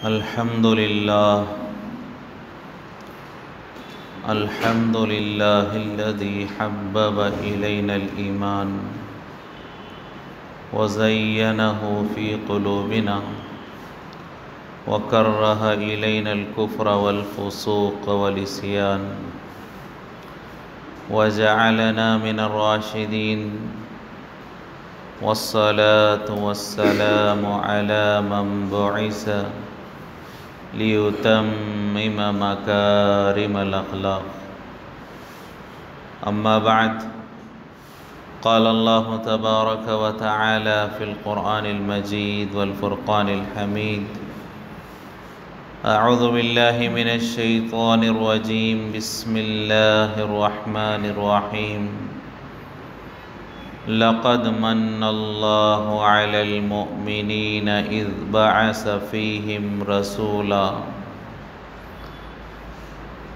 الحمد لله الذي حبب إلينا الإيمان وزينه في قلوبنا وكره إلينا الكفر والفسوق والعصيان وجعلنا من الراشدين والصلاة والسلام على من بعث ليتمم مكارم الأخلاق. أما بعد، قال الله تبارك وتعالى في القرآن المجيد والفرقان الحميد: أعوذ بالله من الشيطان الرجيم، بسم الله الرحمن الرحيم. لقد من الله على المؤمنين إذ بعث فيهم رسولا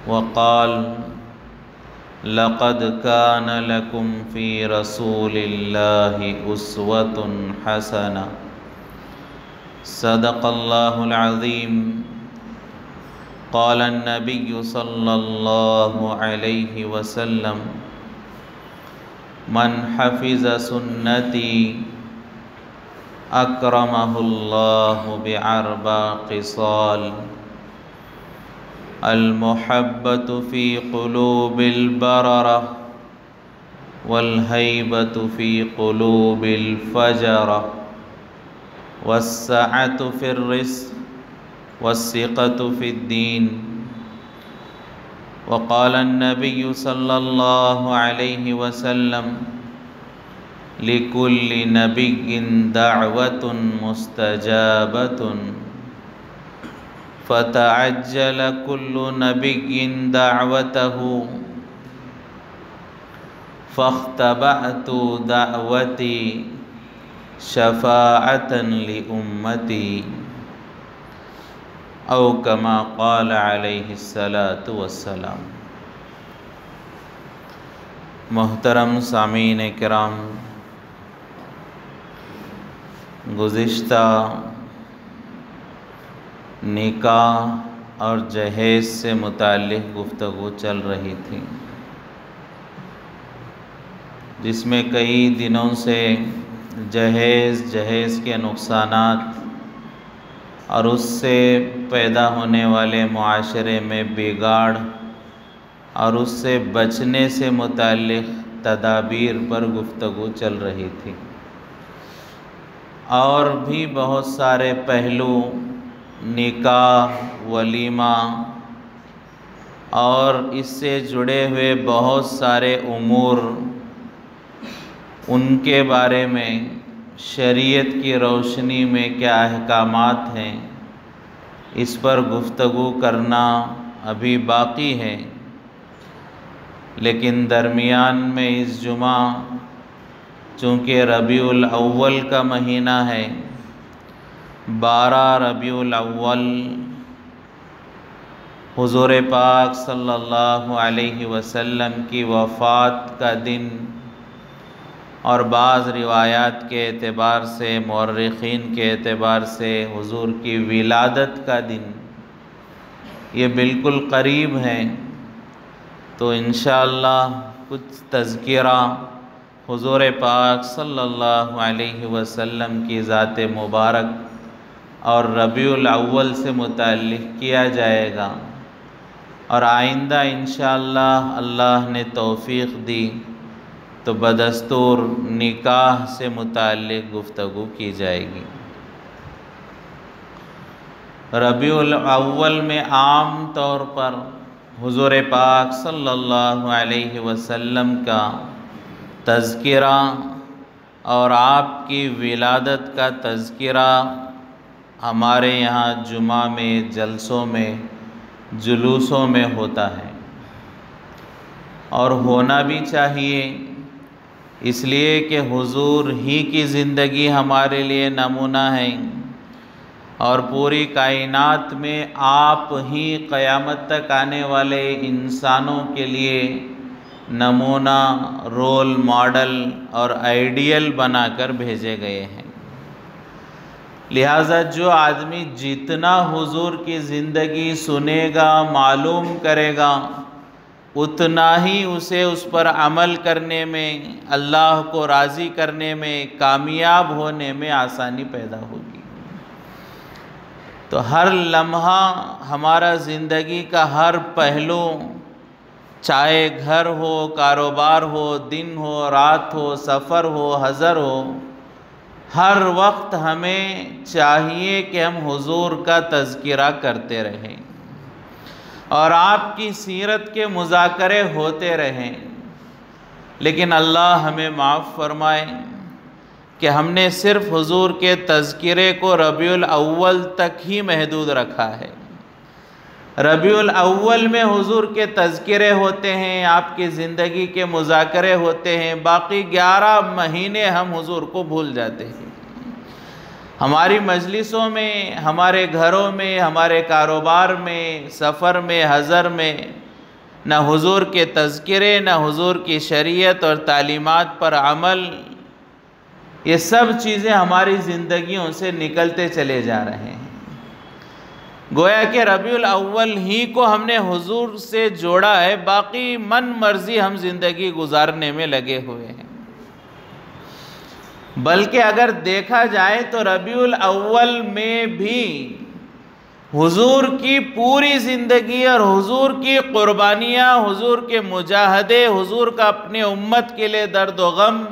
وقال: لقد كان لكم في رسول الله أسوة حسنة. صدق الله العظيم. قال النبي صلى الله عليه وسلم: من حفظ سنتي اکرمہ اللہ باربع خصال: المحبۃ فی قلوب البررہ والہیبۃ فی قلوب الفجرہ والسعۃ فی الرزق والثقۃ فی الدین. وقال النبي صلى الله عليه وسلم: لكل نبي دعوة مستجابة فتعجل كل نبي دعوته فاختبأت دعوتي شفاعة لأمتي، او کما قال علیہ الصلاۃ والسلام. محترم سامعین کرام، گزشتہ نکاح اور جہیز سے متعلق گفتگو چل رہی تھی، جس میں کئی دنوں سے جہیز کے نقصانات اور اس سے پیدا ہونے والے معاشرے میں بگاڑ اور اس سے بچنے سے متعلق تدابیر پر گفتگو چل رہی تھی، اور بھی بہت سارے پہلو، نکاح، ولیمہ اور اس سے جڑے ہوئے بہت سارے امور، ان کے بارے میں شریعت کی روشنی میں کیا احکامات ہیں، اس پر گفتگو کرنا ابھی باقی ہے. لیکن درمیان میں اس جمعہ چونکہ ربیع الاول کا مہینہ ہے، 12 ربیع الاول حضور پاک صلی اللہ علیہ وسلم کی وفات کا دن، اور بعض روایات کے اعتبار سے، مورخین کے اعتبار سے حضور کی ولادت کا دن، یہ بالکل قریب ہے. تو انشاءاللہ کچھ تذکرہ حضور پاک صلی اللہ علیہ وسلم کی ذات مبارک اور ربیع الاول سے متعلق کیا جائے گا، اور آئندہ انشاءاللہ اللہ نے توفیق دی تو بدستور نکاح سے متعلق گفتگو کی جائے گی. ربیع الاول میں عام طور پر حضور پاک صلی اللہ علیہ وسلم کا تذکرہ اور آپ کی ولادت کا تذکرہ ہمارے یہاں جمعہ میں، جلسوں میں، جلوسوں میں ہوتا ہے، اور ہونا بھی چاہیے، اس لیے کہ حضور ہی کی زندگی ہمارے لیے نمونہ ہے، اور پوری کائنات میں آپ ہی قیامت تک آنے والے انسانوں کے لیے نمونہ، رول ماڈل اور آئیڈیل بنا کر بھیجے گئے ہیں. لہٰذا جو آدمی جتنا حضور کی زندگی سنے گا، معلوم کرے گا، اتنا ہی اسے اس پر عمل کرنے میں، اللہ کو راضی کرنے میں، کامیاب ہونے میں آسانی پیدا ہوگی۔ تو ہر لمحہ ہمارا زندگی کا ہر پہلو، چاہے گھر ہو، کاروبار ہو، دن ہو، رات ہو، سفر ہو، حضر ہو، ہر وقت ہمیں چاہیے کہ ہم حضور کا تذکرہ کرتے رہیں اور آپ کی سیرت کے مذاکرے ہوتے رہیں۔ لیکن اللہ ہمیں معاف فرمائے کہ ہم نے صرف حضور کے تذکرے کو ربیع الاول تک ہی محدود رکھا ہے۔ ربیع الاول میں حضور کے تذکرے ہوتے ہیں، آپ کی زندگی کے مذاکرے ہوتے ہیں، باقی 11 مہینے ہم حضور کو بھول جاتے ہیں۔ ہماری مجلسوں میں، ہمارے گھروں میں، ہمارے کاروبار میں، سفر میں، حضر میں نہ حضور کے تذکرے، نہ حضور کی شریعت اور تعلیمات پر عمل، یہ سب چیزیں ہماری زندگیوں سے نکلتے چلے جا رہے ہیں۔ گویا کہ ربیع الاول ہی کو ہم نے حضور سے جوڑا ہے، باقی من مرضی ہم زندگی گزارنے میں لگے ہوئے ہیں۔ بلکہ اگر دیکھا جائے تو ربیع الاول میں بھی حضور کی پوری زندگی اور حضور کی قربانیاں، حضور کے مجاہدے، حضور کا اپنے امت کے لیے درد و غم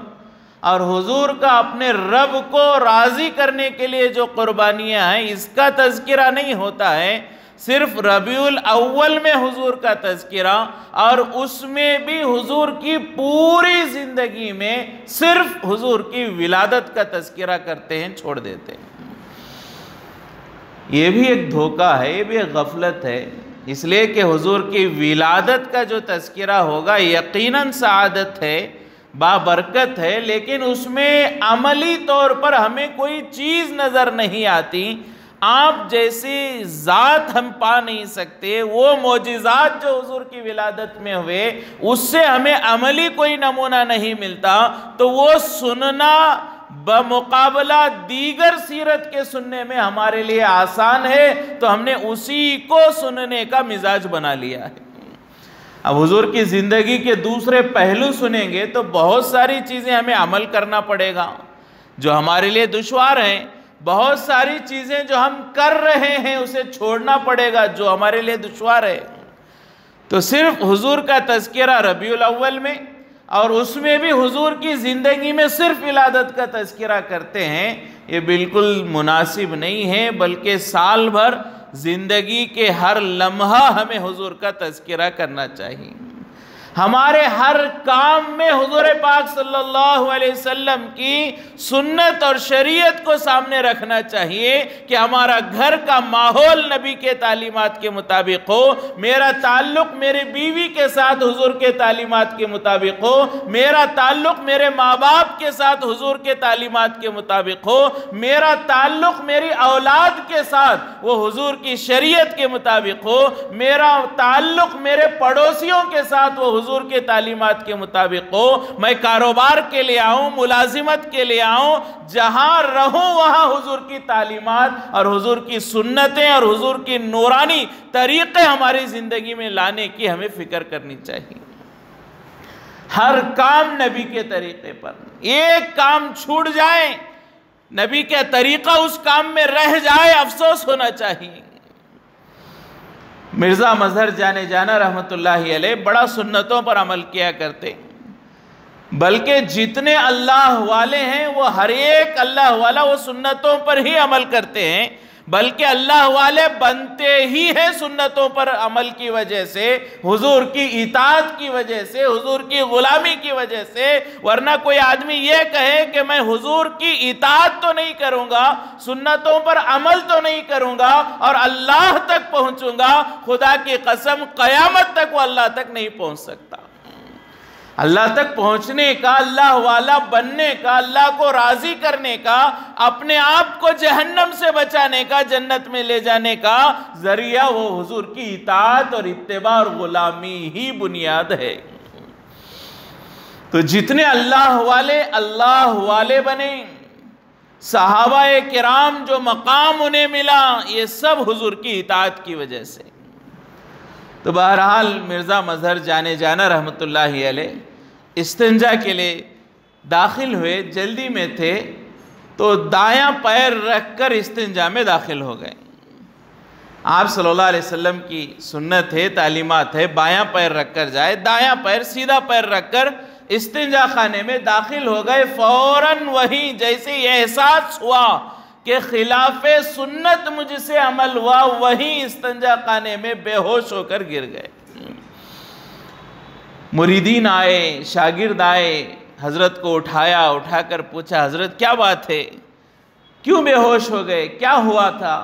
اور حضور کا اپنے رب کو راضی کرنے کے لیے جو قربانیاں ہیں، اس کا تذکرہ نہیں ہوتا ہے۔ صرف ربیع الاول میں حضور کا تذکرہ، اور اس میں بھی حضور کی پوری زندگی میں صرف حضور کی ولادت کا تذکرہ کرتے ہیں، چھوڑ دیتے ہیں۔ یہ بھی ایک دھوکہ ہے، یہ بھی ایک غفلت ہے، اس لیے کہ حضور کی ولادت کا جو تذکرہ ہوگا یقیناً سعادت ہے، بابرکت ہے، لیکن اس میں عملی طور پر ہمیں کوئی چیز نظر نہیں آتی۔ آپ جیسی ذات ہم پا نہیں سکتے، وہ معجزات جو حضور کی ولادت میں ہوئے اس سے ہمیں عملی کوئی نمونہ نہیں ملتا، تو وہ سننا بمقابلہ دیگر سیرت کے سننے میں ہمارے لیے آسان ہے، تو ہم نے اسی کو سننے کا مزاج بنا لیا ہے۔ اب حضور کی زندگی کے دوسرے پہلو سنیں گے تو بہت ساری چیزیں ہمیں عمل کرنا پڑے گا جو ہمارے لیے دشوار ہیں، بہت ساری چیزیں جو ہم کر رہے ہیں اسے چھوڑنا پڑے گا جو ہمارے لیے دشوار ہے۔ تو صرف حضور کا تذکرہ ربیع الاول میں، اور اس میں بھی حضور کی زندگی میں صرف ولادت کا تذکرہ کرتے ہیں، یہ بالکل مناسب نہیں ہے، بلکہ سال بھر زندگی کے ہر لمحہ ہمیں حضور کا تذکرہ کرنا چاہیے۔ ہمارے ہر کام میں حضور پاک صلی اللہ علیہ وسلم کی سنت اور شریعت کو سامنے رکھنا چاہیے کہ ہمارا گھر کا ماحول نبی کے تعلیمات کے مطابق ہو، میرا تعلق میرے بیوی کے ساتھ حضور کے تعلیمات کے مطابق ہو، میرا تعلق میرے ماں باپ کے ساتھ حضور کے تعلیمات کے مطابق ہو، میرا تعلق میری اولاد کے ساتھ وہ حضور کی شریعت کے مطابق ہو، میرا تعلق میرے پڑوسیوں کے ساتھ وہ حضور کے تعلیمات کے مطابق ہو، میں کاروبار کے لیے آؤں، ملازمت کے لیے آؤں، جہاں رہوں وہاں حضور کی تعلیمات اور حضور کی سنتیں اور حضور کی نورانی طریقے ہماری زندگی میں لانے کی ہمیں فکر کرنی چاہیے۔ ہر کام نبی کے طریقے پر، ایک کام چھوٹ جائے نبی کا طریقہ اس کام میں رہ جائے، افسوس ہونا چاہیے۔ مرزا مظہر جانے جانا رحمت اللہ علیہ بڑا سنتوں پر عمل کیا کرتے، بلکہ جتنے اللہ والے ہیں وہ ہر ایک اللہ والا وہ سنتوں پر ہی عمل کرتے ہیں، بلکہ اللہ والے بنتے ہی ہیں سنتوں پر عمل کی وجہ سے، حضور کی اطاعت کی وجہ سے، حضور کی غلامی کی وجہ سے۔ ورنہ کوئی آدمی یہ کہے کہ میں حضور کی اطاعت تو نہیں کروں گا، سنتوں پر عمل تو نہیں کروں گا اور اللہ تک پہنچوں گا، خدا کی قسم قیامت تک وہ اللہ تک نہیں پہنچ سکتا۔ اللہ تک پہنچنے کا، اللہ والا بننے کا، اللہ کو راضی کرنے کا، اپنے آپ کو جہنم سے بچانے کا، جنت میں لے جانے کا ذریعہ وہ حضور کی اطاعت اور اتباع اور غلامی ہی بنیاد ہے۔ تو جتنے اللہ والے بنیں، صحابہ کرام جو مقام انہیں ملا، یہ سب حضور کی اطاعت کی وجہ سے۔ تو بہرحال مرزا مظہر جانے جانا رحمۃ اللہ علیہ استنجا کے لیے داخل ہوئے، جلدی میں تھے تو دایاں پیر رکھ کر استنجا میں داخل ہو گئے۔ آپ صلی اللہ علیہ وسلم کی سنت ہے، تعلیمات ہے، بایاں پیر رکھ کر جائے، دایاں پیر سیدھا پیر رکھ کر استنجا خانے میں داخل ہو گئے۔ فوراً وہی جیسے یہ احساس ہوا کہ خلاف سنت مجھ سے عمل ہوا، وہیں استنجا خانے میں بے ہوش ہو کر گر گئے۔ مریدین آئے، شاگرد آئے، حضرت کو اٹھا کر پوچھا، حضرت کیا بات ہے، کیوں بے ہوش ہو گئے، کیا ہوا تھا؟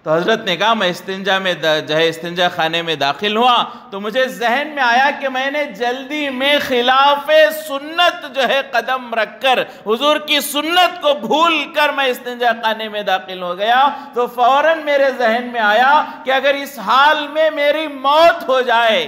تو حضرت نے کہا میں استنجا خانے میں داخل ہوا تو مجھے ذہن میں آیا کہ میں نے جلدی میں خلاف سنت قدم رکھ کر حضور کی سنت کو بھول کر میں استنجا خانے میں داخل ہو گیا۔ تو فوراً میرے ذہن میں آیا کہ اگر اس حال میں میری موت ہو جائے،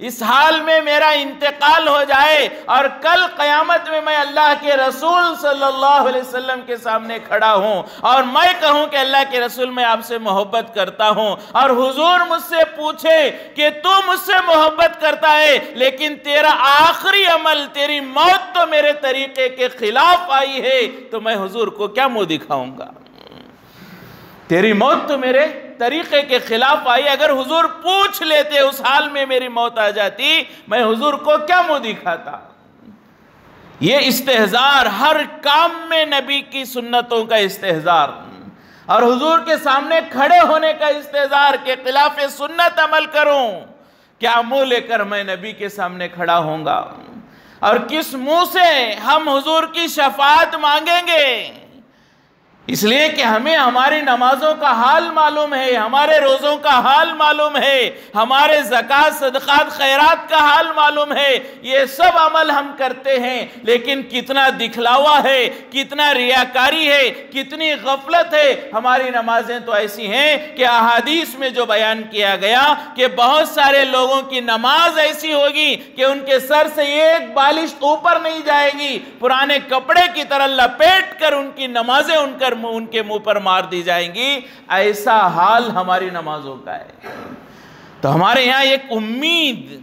اس حال میں میرا انتقال ہو جائے اور کل قیامت میں میں اللہ کے رسول صلی اللہ علیہ وسلم کے سامنے کھڑا ہوں اور میں کہوں کہ اللہ کے رسول میں آپ سے محبت کرتا ہوں، اور حضور مجھ سے پوچھے کہ تو مجھ سے محبت کرتا ہے لیکن تیرا آخری عمل، تیری موت تو میرے طریقے کے خلاف آئی ہے، تو میں حضور کو کیا منہ دکھاؤں گا؟ تیری موت تو میرے طریقے کے خلاف آئی، اگر حضور پوچھ لیتے اس حال میں میری موت آ جاتی، میں حضور کو کیا منہ دکھاتا؟ یہ استحضار، ہر کام میں نبی کی سنتوں کا استحضار اور حضور کے سامنے کھڑے ہونے کا استحضار کہ خلاف سنت عمل کروں، کیا منہ لے کر میں نبی کے سامنے کھڑا ہوں گا؟ اور کس منہ سے ہم حضور کی شفاعت مانگیں گے؟ اس لیے کہ ہمیں ہماری نمازوں کا حال معلوم ہے، ہمارے روزوں کا حال معلوم ہے، ہمارے زکوٰۃ صدقات خیرات کا حال معلوم ہے، یہ سب عمل ہم کرتے ہیں، لیکن کتنا دکھلاوا ہے، کتنا ریاکاری ہے، کتنی غفلت ہے۔ ہماری نمازیں تو ایسی ہیں کہ احادیث میں جو بیان کیا گیا کہ بہت سارے لوگوں کی نماز ایسی ہوگی کہ ان کے سر سے ایک بالش اوپر نہیں جائے گی، پرانے کپڑے کی طرح لپیٹ کر ان کی نمازیں ان کے منہ پر مار دی جائیں گی۔ ایسا حال ہماری نمازوں کا ہے۔ تو ہمارے یہاں ایک امید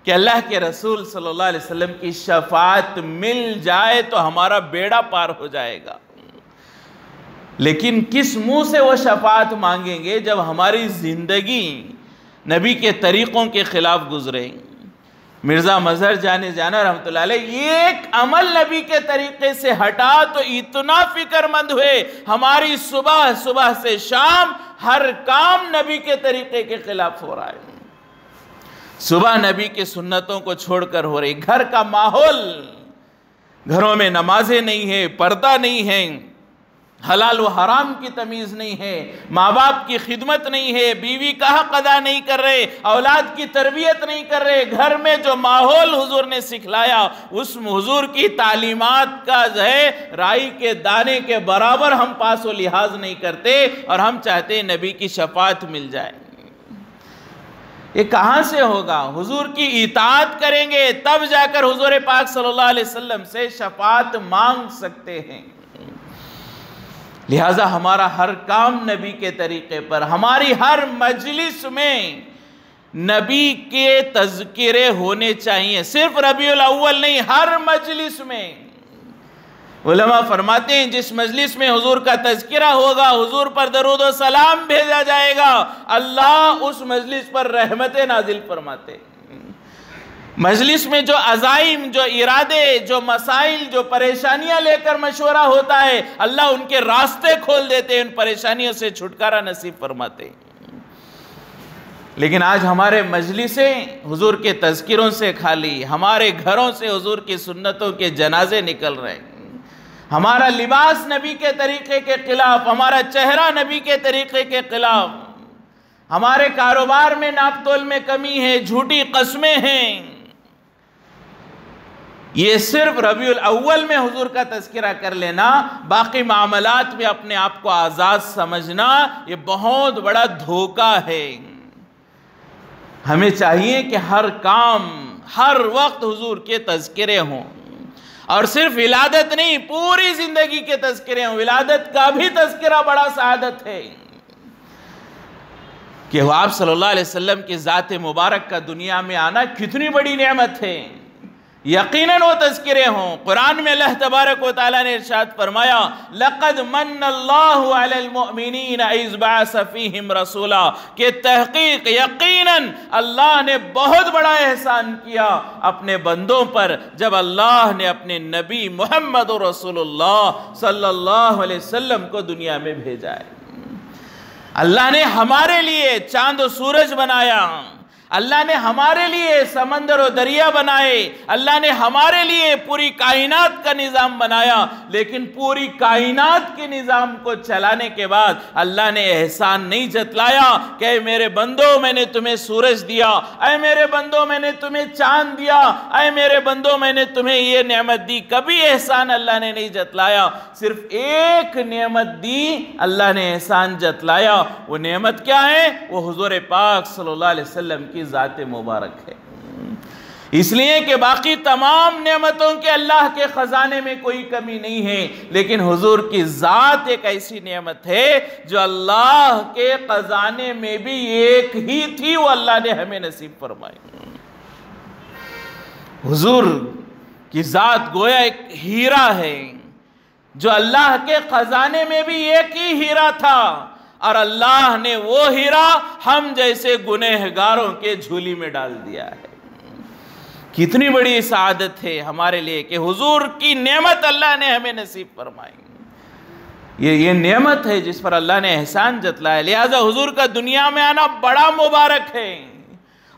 کہ اللہ کے رسول صلی اللہ علیہ وسلم کی شفاعت مل جائے تو ہمارا بیڑا پار ہو جائے گا، لیکن کس منہ سے وہ شفاعت مانگیں گے جب ہماری زندگی نبی کے طریقوں کے خلاف گزرے؟ مرزا مظہر جانا رحمۃ اللہ علیہ ایک عمل نبی کے طریقے سے ہٹا تو اتنا فکر مند ہوئے، ہماری صبح سے شام ہر کام نبی کے طریقے کے خلاف ہو رہا ہے، صبح نبی کے سنتوں کو چھوڑ کر ہو رہی، گھر کا ماحول، گھروں میں نمازیں نہیں ہیں، پردہ نہیں ہے، حلال و حرام کی تمیز نہیں ہے، ماں باپ کی خدمت نہیں ہے، بیوی کا حق ادا نہیں کر رہے، اولاد کی تربیت نہیں کر رہے، گھر میں جو ماحول حضور نے سکھلایا اس حضور کی تعلیمات کا رائی کے دانے کے برابر ہم پاس و لحاظ نہیں کرتے، اور ہم چاہتے ہیں نبی کی شفاعت مل جائے۔ یہ کہاں سے ہوگا؟ حضور کی اطاعت کریں گے تب جا کر حضور پاک صلی اللہ علیہ وسلم سے شفاعت مانگ سکتے ہیں۔ لہٰذا ہمارا ہر کام نبی کے طریقے پر، ہماری ہر مجلس میں نبی کے تذکرے ہونے چاہیے، صرف ربیع الاول نہیں، ہر مجلس میں۔ علماء فرماتے ہیں جس مجلس میں حضور کا تذکرہ ہوگا، حضور پر درود و سلام بھیجا جائے گا، اللہ اس مجلس پر رحمت نازل فرماتے ہیں۔ مجلس میں جو عزائم، جو ارادے، جو مسائل، جو پریشانیاں لے کر مشورہ ہوتا ہے، اللہ ان کے راستے کھول دیتے ہیں، ان پریشانیوں سے چھٹکارا نصیب فرماتے ہیں۔ لیکن آج ہمارے مجلسیں حضور کے تذکروں سے خالی، ہمارے گھروں سے حضور کی سنتوں کے جنازے نکل رہے ہیں، ہمارا لباس نبی کے طریقے کے خلاف، ہمارا چہرہ نبی کے طریقے کے خلاف، ہمارے کاروبار میں ناپ تول میں کمی ہے، جھوٹی قسمیں ہیں۔ یہ صرف ربیع الاول میں حضور کا تذکرہ کر لینا، باقی معاملات میں اپنے آپ کو آزاد سمجھنا، یہ بہت بڑا دھوکہ ہے۔ ہمیں چاہیے کہ ہر کام، ہر وقت حضور کے تذکرے ہوں، اور صرف ولادت نہیں، پوری زندگی کے تذکرے ہیں۔ ولادت کا بھی تذکرہ بڑا سعادت ہے کہ وہ آپ صلی اللہ علیہ وسلم کی ذات مبارک کا دنیا میں آنا کتنی بڑی نعمت ہے۔ یقیناً وہ تذکرے ہوں۔ قرآن میں اللہ تبارک و تعالیٰ نے ارشاد فرمایا لَقَدْ مَنَّ اللَّهُ عَلَى الْمُؤْمِنِينَ إِذْ بَعَثَ فِيهِمْ رَسُولًا، کہ تحقیق یقیناً اللہ نے بہت بڑا احسان کیا اپنے بندوں پر جب اللہ نے اپنے نبی محمد رسول اللہ صلی اللہ علیہ وسلم کو دنیا میں بھیجا ہے۔ اللہ نے ہمارے لیے چاند و سورج بنایا، اللہ نے ہمارے لیے سمندر و دریا بنائے، اللہ نے ہمارے لیے پوری کائنات کا نظام بنایا، لیکن پوری کائنات کے نظام کو چلانے کے بعد اللہ نے احسان نہیں جتلایا کہ اے میرے بندوں میں نے تمہیں سورج دیا، اے میرے بندوں میں نے تمہیں چاند دیا، اے میرے بندوں میں نے تمہیں یہ نعمت دی۔ کبھی احسان اللہ نے نہیں جتلایا، صرف ایک نعمت دی اللہ نے احسان جتلایا۔ وہ نعمت کیا ہے؟ وہ حضور پاک صلی اللہ علیہ وسلم کی ذات مبارک ہے۔ اس لیے کہ باقی تمام نعمتوں کے اللہ کے خزانے میں کوئی کمی نہیں ہے، لیکن حضور کی ذات ایک ایسی نعمت ہے جو اللہ کے خزانے میں بھی ایک ہی تھی، وہ اللہ نے ہمیں نصیب فرمائی۔ حضور کی ذات گویا ایک ہیرا ہے جو اللہ کے خزانے میں بھی ایک ہی ہیرا تھا، اور اللہ نے وہ ہیرا ہم جیسے گنہگاروں کے جھولی میں ڈال دیا ہے۔ کتنی بڑی سعادت ہے ہمارے لیے کہ حضور کی نعمت اللہ نے ہمیں نصیب فرمائی۔ یہ نعمت ہے جس پر اللہ نے احسان جتلایا، لہذا حضور کا دنیا میں آنا بڑا مبارک ہے،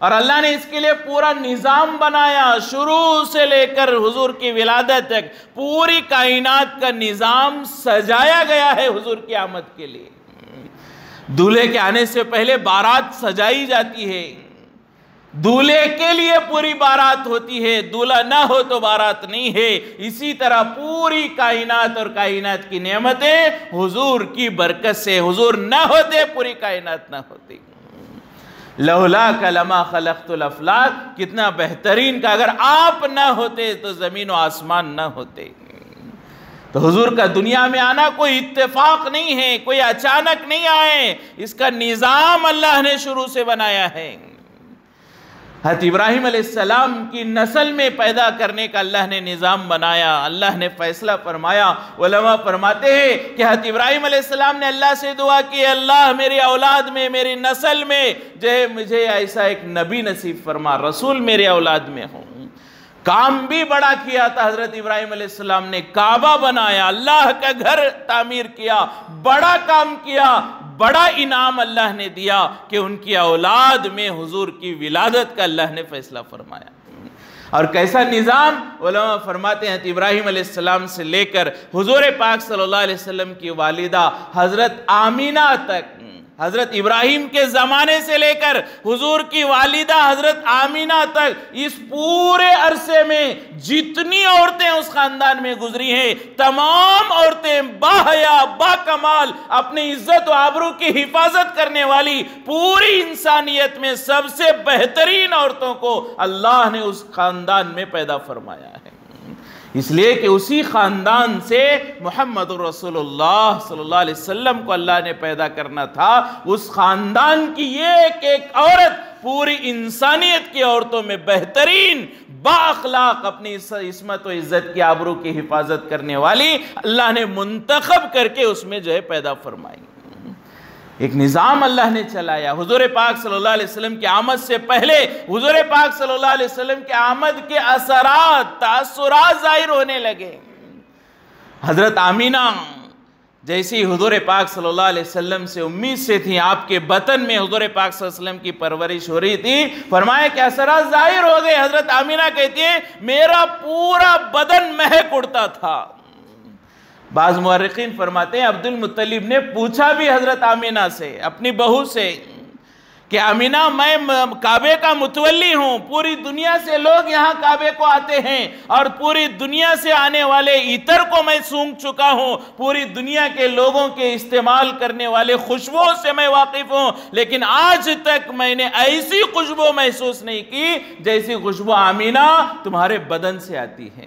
اور اللہ نے اس کے لیے پورا نظام بنایا۔ شروع سے لے کر حضور کی ولادت تک پوری کائنات کا نظام سجایا گیا ہے حضور کی آمد کے لیے۔ دولہے کے آنے سے پہلے بارات سجائی جاتی ہے، دولہے کے لیے پوری بارات ہوتی ہے، دولہا نہ ہو تو بارات نہیں ہے۔ اسی طرح پوری کائنات اور کائنات کی نعمتیں حضور کی برکت سے، حضور نہ ہوتے پوری کائنات نہ ہوتی۔ لولاک لما خلقت الافلاک، کتنا بہترین کہ اگر آپ نہ ہوتے تو زمین و آسمان نہ ہوتے۔ تو حضور کا دنیا میں آنا کوئی اتفاق نہیں ہے، کوئی اچانک نہیں آئے، اس کا نظام اللہ نے شروع سے بنایا ہے۔ حضرت ابراہیم علیہ السلام کی نسل میں پیدا کرنے کا اللہ نے نظام بنایا، اللہ نے فیصلہ فرمایا۔ علماء فرماتے ہیں کہ حضرت ابراہیم علیہ السلام نے اللہ سے دعا کی، اللہ میری اولاد میں، میری نسل میں جو ہے مجھے ایسا ایک نبی نصیب فرما، رسول میرے اولاد میں ہوں۔ کام بھی بڑا کیا تھا حضرت ابراہیم علیہ السلام نے، کعبہ بنایا، اللہ کا گھر تعمیر کیا، بڑا کام کیا، بڑا انعام اللہ نے دیا کہ ان کی اولاد میں حضور کی ولادت کا اللہ نے فیصلہ فرمایا۔ اور کیسا نظام؟ علماء فرماتے ہیں ابراہیم علیہ السلام سے لے کر حضور پاک صلی اللہ علیہ وسلم کی والدہ حضرت آمینہ تک، حضرت ابراہیم کے زمانے سے لے کر حضور کی والدہ حضرت آمینہ تک، اس پورے عرصے میں جتنی عورتیں اس خاندان میں گزری ہیں، تمام عورتیں باحیا، با کمال، اپنی عزت و آبرو کی حفاظت کرنے والی، پوری انسانیت میں سب سے بہترین عورتوں کو اللہ نے اس خاندان میں پیدا فرمایا ہے۔ اس لیے کہ اسی خاندان سے محمد رسول اللہ صلی اللہ علیہ وسلم کو اللہ نے پیدا کرنا تھا۔ اس خاندان کی ایک ایک عورت پوری انسانیت کی عورتوں میں بہترین، با اخلاق، اپنی عصمت و عزت کی آبرو کی حفاظت کرنے والی اللہ نے منتخب کر کے اس میں جو ہے پیدا فرمائی۔ ایک نظام اللہ نے چلایا۔ حضور پاک صلی اللہ علیہ وسلم کی آمد سے پہلے حضور پاک صلی اللہ علیہ وسلم کی آمد کے اثرات، تاثرات ظاہر ہونے لگے۔ حضرت آمینہ جیسی حضور پاک صلی اللہ علیہ وسلم سے امید سے تھی، آپ کے بطن میں حضور پاک صلی اللہ علیہ وسلم کی پرورش ہو رہی تھی، فرمایا کہ اثرات ظاہر ہو گئے۔ حضرت آمینہ کہتی ہے میرا پورا بدن مہک اڑتا تھا۔ بعض مورخین فرماتے ہیں عبد المطلب نے پوچھا بھی حضرت آمینہ سے، اپنی بہو سے، کہ آمینہ میں کعبے کا متولی ہوں، پوری دنیا سے لوگ یہاں کعبے کو آتے ہیں، اور پوری دنیا سے آنے والے عطر کو میں سونگھ چکا ہوں، پوری دنیا کے لوگوں کے استعمال کرنے والے خوشبوؤں سے میں واقف ہوں، لیکن آج تک میں نے ایسی خوشبو محسوس نہیں کی جیسی خوشبو آمینہ تمہارے بدن سے آتی ہے۔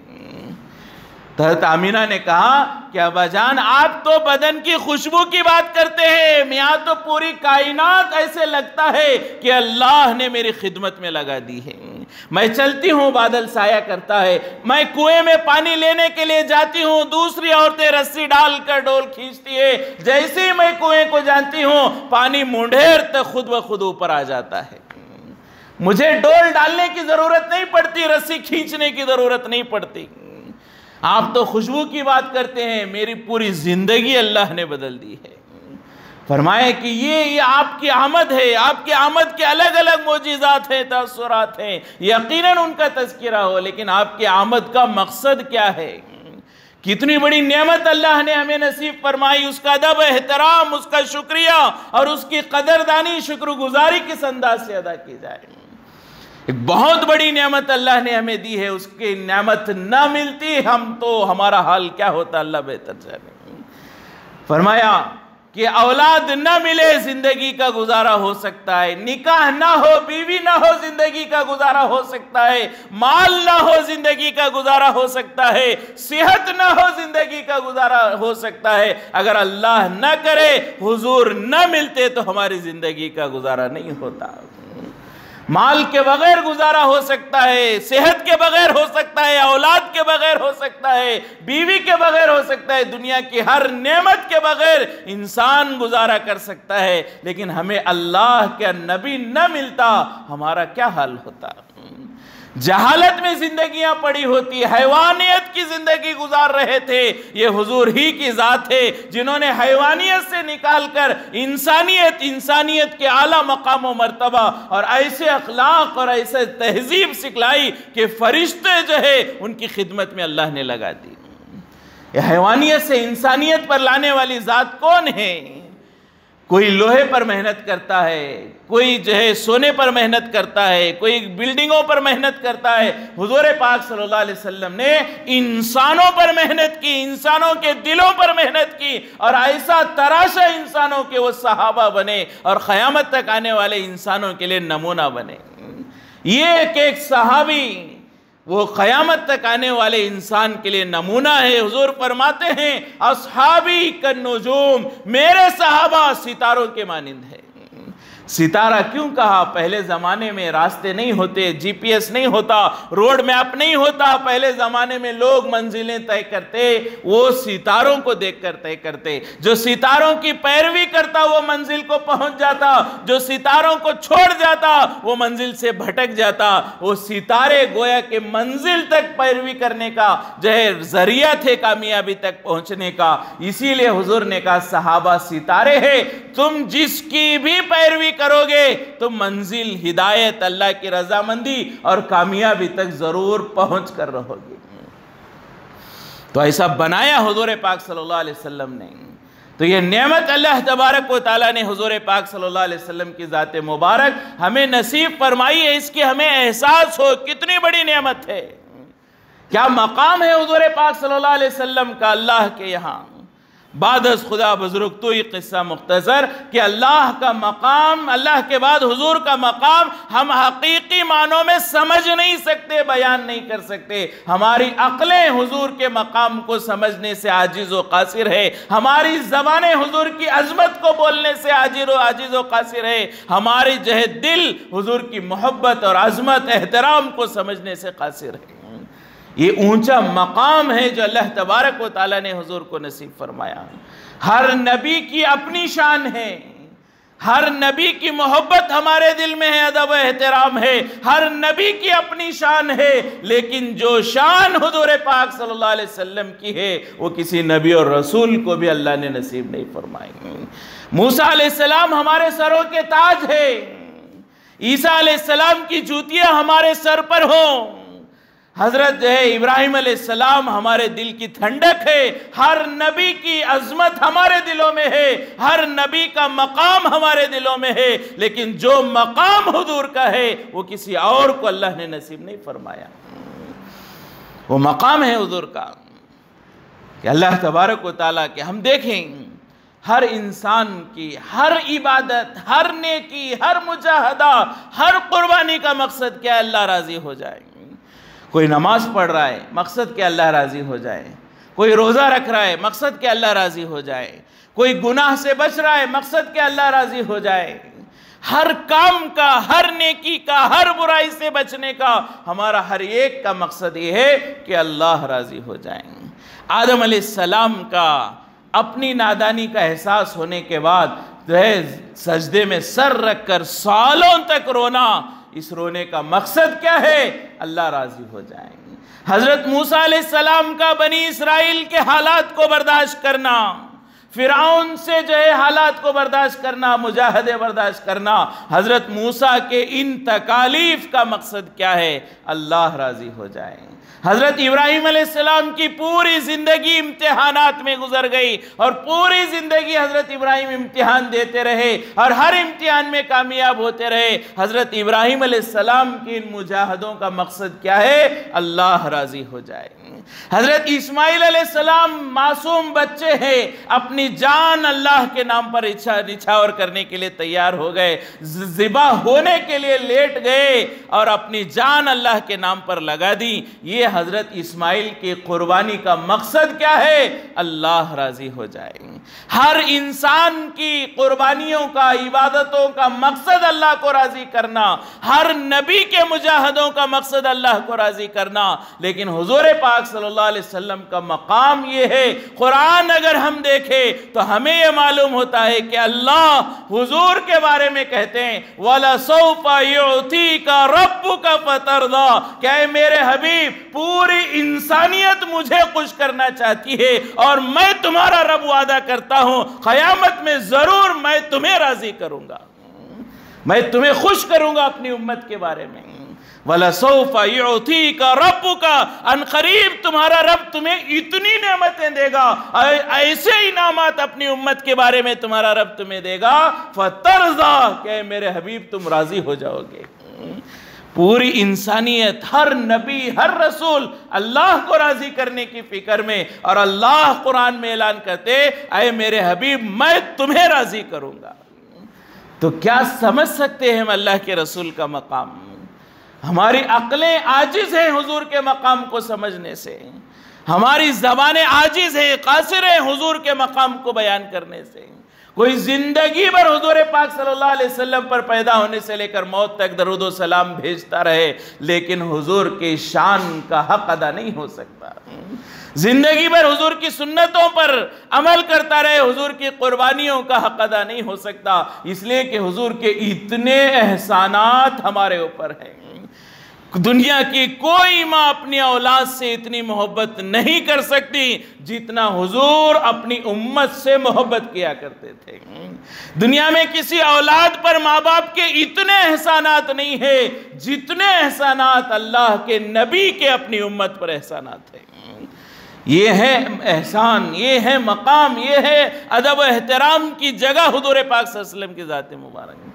تو حضرت آمینہ نے کہا کہ ابا جان آپ تو بدن کی خوشبو کی بات کرتے ہیں، میاں تو پوری کائنات ایسے لگتا ہے کہ اللہ نے میری خدمت میں لگا دی ہے۔ میں چلتی ہوں بادل سایہ کرتا ہے، میں کنویں میں پانی لینے کے لیے جاتی ہوں، دوسری عورتیں رسی ڈال کر ڈول کھینچتی ہے، جیسے ہی میں کنویں کو جانتی ہوں پانی منڈھیر تک خود بخود اوپر آ جاتا ہے۔ مجھے ڈول ڈالنے کی ضرورت نہیں پڑتی، رسی کھینچنے کی ضرورت نہیں پڑتی۔ آپ تو خوشبو کی بات کرتے ہیں، میری پوری زندگی اللہ نے بدل دی ہے۔ فرمایا کہ یہ آپ کی آمد ہے، آپ کی آمد کے الگ الگ معجزات ہیں، تاثرات ہیں، یقیناً ان کا تذکرہ ہو، لیکن آپ کی آمد کا مقصد کیا ہے؟ کتنی بڑی نعمت اللہ نے ہمیں نصیب فرمائی، اس کا ادب احترام، اس کا شکریہ اور اس کی قدردانی شکر گزاری کس انداز سے ادا کی جائے۔ ایک بہت بڑی نعمت اللہ نے ہمیں دی ہے، اس کی نعمت نہ ملتی ہمارا حال کیا ہوتا اللہ بہتر جانے۔ فرمایا کہ اولاد نہ ملے زندگی کا گزارا ہو سکتا ہے، نکاح نہ ہو، بیوی نہ ہو، زندگی کا گزارا ہو سکتا ہے، مال نہ ہو، زندگی کا گزارا ہو سکتا ہے، صحت نہ ہو، زندگی کا گزارا ہو سکتا ہے۔ اگر اللہ نہ کرے، حضور نہ ملتے تو ہماری زندگی کا گزارا نہیں ہوتا۔ مال کے بغیر گزارا ہو سکتا ہے، صحت کے بغیر ہو سکتا ہے، اولاد کے بغیر ہو سکتا ہے، بیوی کے بغیر ہو سکتا ہے، دنیا کی ہر نعمت کے بغیر انسان گزارا کر سکتا ہے، لیکن ہمیں اللہ کے نبی نہ ملتا ہمارا کیا حال ہوتا؟ جہالت میں زندگیاں پڑی ہوتی، حیوانیت کی زندگی گزار رہے تھے۔ یہ حضور ہی کی ذات ہے جنہوں نے حیوانیت سے نکال کر انسانیت کے اعلیٰ مقام و مرتبہ اور ایسے اخلاق اور ایسے تہذیب سکھلائی کہ فرشتے جو ہے ان کی خدمت میں اللہ نے لگا دی۔ یہ حیوانیت سے انسانیت پر لانے والی ذات کون ہے؟ کوئی لوہے پر محنت کرتا ہے، کوئی جو ہے سونے پر محنت کرتا ہے، کوئی بلڈنگوں پر محنت کرتا ہے۔ حضور پاک صلی اللہ علیہ وسلم نے انسانوں پر محنت کی، انسانوں کے دلوں پر محنت کی اور ایسا تراشا انسانوں کے وہ صحابہ بنے اور قیامت تک آنے والے انسانوں کے لیے نمونہ بنے۔ یہ ایک صحابی وہ قیامت تک آنے والے انسان کے لیے نمونہ ہے۔ حضور فرماتے ہیں اصحابی کالنجوم، میرے صحابہ ستاروں کے مانند ہے۔ ستارہ کیوں کہا؟ پہلے زمانے میں راستے نہیں ہوتے، جی پی ایس نہیں ہوتا، روڈ میپ نہیں ہوتا۔ پہلے زمانے میں لوگ منزلیں طے کرتے، وہ ستاروں کو دیکھ کر طے کرتے۔ جو ستاروں کی پیروی کرتا وہ منزل کو پہنچ جاتا، جو ستاروں کو چھوڑ جاتا وہ منزل سے بھٹک جاتا۔ وہ ستارے گویا کہ منزل تک پیروی کرنے کا جو ہے ذریعہ تھے کامیابی تک پہنچنے کا۔ اسی لیے حضور نے کہا صحابہ ستارے ہیں، تم جس کی بھی پیروی کرو گے تو منزل ہدایت، اللہ کی رضامندی اور کامیابی تک ضرور پہنچ کر رہو گے۔ تو ایسا بنایا حضور پاک صلی اللہ علیہ وسلم نے۔ تو یہ نعمت اللہ تبارک و تعالیٰ نے حضور پاک صلی اللہ علیہ وسلم کی ذات مبارک ہمیں نصیب فرمائی ہے، اس کی ہمیں احساس ہو کتنی بڑی نعمت ہے، کیا مقام ہے حضور پاک صلی اللہ علیہ وسلم کا اللہ کے یہاں۔ بعد از خدا بزرگ تو یہ قصہ مختصر کہ اللہ کا مقام، اللہ کے بعد حضور کا مقام ہم حقیقی معنوں میں سمجھ نہیں سکتے، بیان نہیں کر سکتے۔ ہماری عقلیں حضور کے مقام کو سمجھنے سے عاجز و قاصر ہے، ہماری زبانیں حضور کی عظمت کو بولنے سے عاجز و قاصر ہے، ہماری جو ہے دل حضور کی محبت اور عظمت احترام کو سمجھنے سے قاصر ہے۔ یہ اونچا مقام ہے جو اللہ تبارک و تعالیٰ نے حضور کو نصیب فرمایا۔ ہر نبی کی اپنی شان ہے، ہر نبی کی محبت ہمارے دل میں ہے، ادب و احترام ہے، ہر نبی کی اپنی شان ہے، لیکن جو شان حضور پاک صلی اللہ علیہ وسلم کی ہے وہ کسی نبی اور رسول کو بھی اللہ نے نصیب نہیں فرمائی۔ موسیٰ علیہ السلام ہمارے سروں کے تاج ہے، عیسیٰ علیہ السلام کی جوتیاں ہمارے سر پر ہوں، حضرت جو ہے ابراہیم علیہ السلام ہمارے دل کی ٹھنڈک ہے۔ ہر نبی کی عظمت ہمارے دلوں میں ہے، ہر نبی کا مقام ہمارے دلوں میں ہے، لیکن جو مقام حضور کا ہے وہ کسی اور کو اللہ نے نصیب نہیں فرمایا۔ وہ مقام ہے حضور کا کہ اللہ تبارک و تعالیٰ کہ ہم دیکھیں ہر انسان کی ہر عبادت، ہر نیکی، ہر مجاہدہ، ہر قربانی کا مقصد کیا؟ اللہ راضی ہو جائے۔ کوئی نماز پڑھ رہا ہے، مقصد کہ اللہ راضی ہو جائے۔ کوئی روزہ رکھ رہا ہے، مقصد کہ اللہ راضی ہو جائے، کوئی گناہ سے بچ رہا ہے، مقصد کہ اللہ راضی ہو جائے۔ ہر کام کا، ہر نیکی کا، ہر برائی سے بچنے کا ہمارا ہر ایک کا مقصد یہ ہے کہ اللہ راضی ہو جائیں۔ آدم علیہ السلام کا اپنی نادانی کا احساس ہونے کے بعد جو ہے سجدے میں سر رکھ کر سالوں تک رونا، اس رونے کا مقصد کیا ہے؟ اللہ راضی ہو جائیں۔ حضرت موسیٰ علیہ السلام کا بنی اسرائیل کے حالات کو برداشت کرنا، فرعون سے جو ہے حالات کو برداشت کرنا، مجاہدے برداشت کرنا، حضرت موسیٰ کے ان تکالیف کا مقصد کیا ہے؟ اللہ راضی ہو جائے۔ حضرت ابراہیم علیہ السلام کی پوری زندگی امتحانات میں گزر گئی، اور پوری زندگی حضرت ابراہیم امتحان دیتے رہے اور ہر امتحان میں کامیاب ہوتے رہے۔ حضرت ابراہیم علیہ السلام کی ان مجاہدوں کا مقصد کیا ہے؟ اللہ راضی ہو جائے۔ حضرت اسماعیل علیہ السلام معصوم بچے ہیں، اپنی جان اللہ کے نام پر نچھاور کرنے کے لیے تیار ہو گئے، ذبح ہونے کے لیے لیٹ گئے اور اپنی جان اللہ کے نام پر لگا دی۔ یہ حضرت اسماعیل کی قربانی کا مقصد کیا ہے؟ اللہ راضی ہو جائے۔ ہر انسان کی قربانیوں کا، عبادتوں کا مقصد اللہ کو راضی کرنا، ہر نبی کے مجاہدوں کا مقصد اللہ کو راضی کرنا، لیکن حضور پاک صلی اللہ علیہ وسلم کا مقام یہ ہے۔ قرآن اگر ہم دیکھیں تو ہمیں یہ معلوم ہوتا ہے کہ اللہ حضور کے بارے میں کہتے ہیں وَلَسَوْفَ يُعْتِيكَ رَبُّكَ فَتَرْضَىٰ، کہ اے میرے حبیب پوری انسانیت مجھے خوش کرنا چاہتی ہے اور میں تمہارا رب وعدہ کرتا ہوں قیامت میں ضرور میں تمہیں راضی کروں گا، میں تمہیں خوش کروں گا اپنی امت کے بارے میں۔ وَلَسَوْفَ يُعْتِيكَ رَبُّكَ، ان قریب تمہارا رب تمہیں اتنی نعمتیں دے گا، ایسے انعامات اپنی امت کے بارے میں تمہارا رب تمہیں دے گا فَتَرْضَىٰ، کہ میرے حبیب تم راضی ہو جاؤ گے۔ پوری انسانیت، ہر نبی، ہر رسول اللہ کو راضی کرنے کی فکر میں، اور اللہ قرآن میں اعلان کرتے اے میرے حبیب میں تمہیں راضی کروں گا۔ تو کیا سمجھ سکتے ہیں ہم اللہ کے رسول کا مقام؟ ہماری عقلیں عاجز ہیں حضور کے مقام کو سمجھنے سے، ہماری زبانیں عاجز ہیں، قاصر ہیں حضور کے مقام کو بیان کرنے سے۔ کوئی زندگی بھر حضور پاک صلی اللہ علیہ وسلم پر پیدا ہونے سے لے کر موت تک درود و سلام بھیجتا رہے، لیکن حضور کی شان کا حق ادا نہیں ہو سکتا۔ زندگی بھر حضور کی سنتوں پر عمل کرتا رہے، حضور کی قربانیوں کا حق ادا نہیں ہو سکتا، اس لیے کہ حضور کے اتنے احسانات ہمارے اوپر ہیں۔ دنیا کی کوئی ماں اپنی اولاد سے اتنی محبت نہیں کر سکتی جتنا حضور اپنی امت سے محبت کیا کرتے تھے۔ دنیا میں کسی اولاد پر ماں باپ کے اتنے احسانات نہیں ہیں جتنے احسانات اللہ کے نبی کے اپنی امت پر احسانات ہیں۔ یہ ہے احسان، یہ ہے مقام، یہ ہے ادب و احترام کی جگہ حضور پاک صلی اللہ علیہ وسلم کی ذات مبارک۔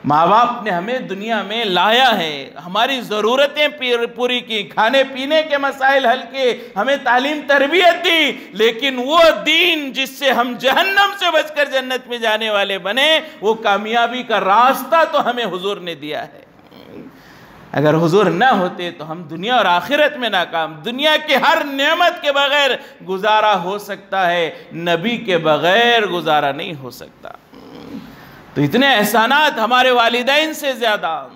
ماں باپ نے ہمیں دنیا میں لایا ہے، ہماری ضرورتیں پوری کی، کھانے پینے کے مسائل حل کیے، ہمیں تعلیم تربیت دی، لیکن وہ دین جس سے ہم جہنم سے بچ کر جنت میں جانے والے بنے، وہ کامیابی کا راستہ تو ہمیں حضور نے دیا ہے۔ اگر حضور نہ ہوتے تو ہم دنیا اور آخرت میں ناکام۔ دنیا کے ہر نعمت کے بغیر گزارا ہو سکتا ہے، نبی کے بغیر گزارا نہیں ہو سکتا۔ تو اتنے احسانات، ہمارے والدین سے زیادہ،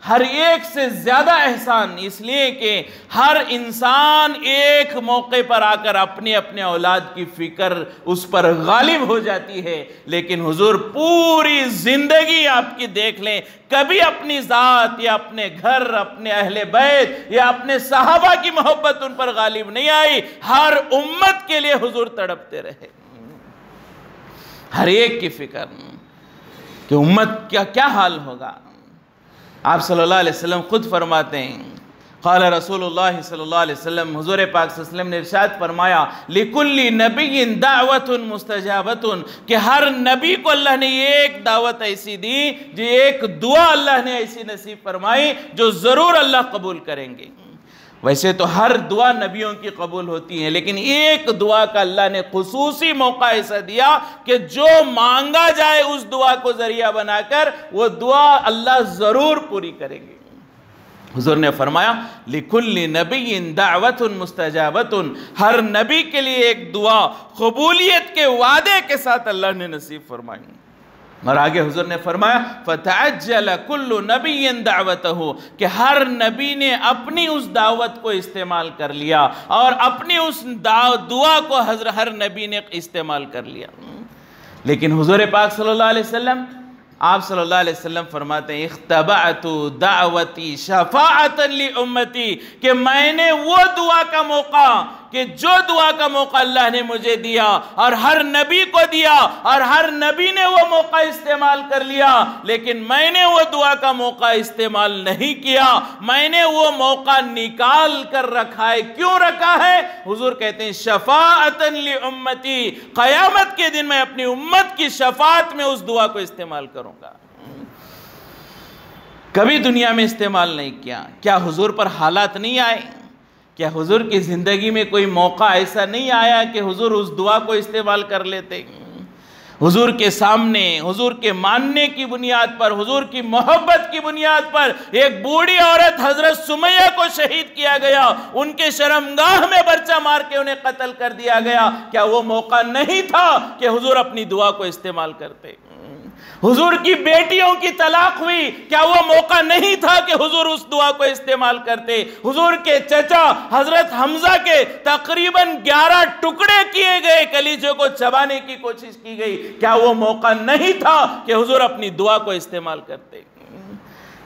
ہر ایک سے زیادہ احسان، اس لیے کہ ہر انسان ایک موقع پر آ کر اپنے اپنے اولاد کی فکر اس پر غالب ہو جاتی ہے، لیکن حضور پوری زندگی آپ کی دیکھ لیں، کبھی اپنی ذات یا اپنے گھر، اپنے اہل بیت یا اپنے صحابہ کی محبت ان پر غالب نہیں آئی، ہر امت کے لیے حضور تڑپتے رہے، ہر ایک کی فکر کہ امت کیا حال ہوگا۔ آپ صلی اللہ علیہ وسلم خود فرماتے ہیں، قال رسول اللہ صلی اللہ علیہ وسلم، حضور پاک صلی اللہ علیہ وسلم نے ارشاد فرمایا لِكُلِّ نَبِيٍّ دَعْوَةٌ مُسْتَجَابَةٌ، کہ ہر نبی کو اللہ نے ایک دعوت ایسی دی، جو ایک دعا اللہ نے ایسی نصیب فرمائی جو ضرور اللہ قبول کریں گے۔ ویسے تو ہر دعا نبیوں کی قبول ہوتی ہے، لیکن ایک دعا کا اللہ نے خصوصی موقع ایسا دیا کہ جو مانگا جائے اس دعا کو ذریعہ بنا کر وہ دعا اللہ ضرور پوری کریں گے۔ حضور نے فرمایا لِكُلِّ نَبِيٍّ دَعْوَةٌ مُسْتَجَابَةٌ، ہر نبی کے لیے ایک دعا قبولیت کے وعدے کے ساتھ اللہ نے نصیب فرمائی۔ اور آگے حضور نے فرمایا فَتَعَجَّلَ كُلُّ نَبِيٍّ دَعْوَتَهُ، کہ ہر نبی نے اپنی اس دعوت کو استعمال کر لیا اور اپنی اس دعا کو ہر نبی نے استعمال کر لیا۔ لیکن حضور پاک صلی اللہ علیہ وسلم، آپ صلی اللہ علیہ وسلم فرماتے ہیں اختبعت دعوتی شفاعتا لامتی، کہ میں نے وہ دعا کا موقع، کہ جو دعا کا موقع اللہ نے مجھے دیا اور ہر نبی کو دیا اور ہر نبی نے وہ موقع استعمال کر لیا، لیکن میں نے وہ دعا کا موقع استعمال نہیں کیا، میں نے وہ موقع نکال کر رکھا ہے۔ کیوں رکھا ہے؟ حضور کہتے ہیں شفاعتا لامتی، قیامت کے دن میں اپنی امت کی شفاعت میں اس دعا کو استعمال کروں گا۔ کبھی دنیا میں استعمال نہیں کیا، کیا حضور پر حالات نہیں آئے؟ کیا حضور کی زندگی میں کوئی موقع ایسا نہیں آیا کہ حضور اس دعا کو استعمال کر لیتے؟ حضور کے سامنے، حضور کے ماننے کی بنیاد پر، حضور کی محبت کی بنیاد پر ایک بوڑھی عورت حضرت سمیہ کو شہید کیا گیا، ان کے شرمگاہ میں برچہ مار کے انہیں قتل کر دیا گیا۔ کیا وہ موقع نہیں تھا کہ حضور اپنی دعا کو استعمال کرتے؟ حضور کی بیٹیوں کی طلاق ہوئی، کیا وہ موقع نہیں تھا کہ حضور اس دعا کو استعمال کرتے؟ حضور کے چچا حضرت حمزہ کے تقریباً 11 ٹکڑے کیے گئے، کلیجے کو چبانے کی کوشش کی گئی، کیا وہ موقع نہیں تھا کہ حضور اپنی دعا کو استعمال کرتے؟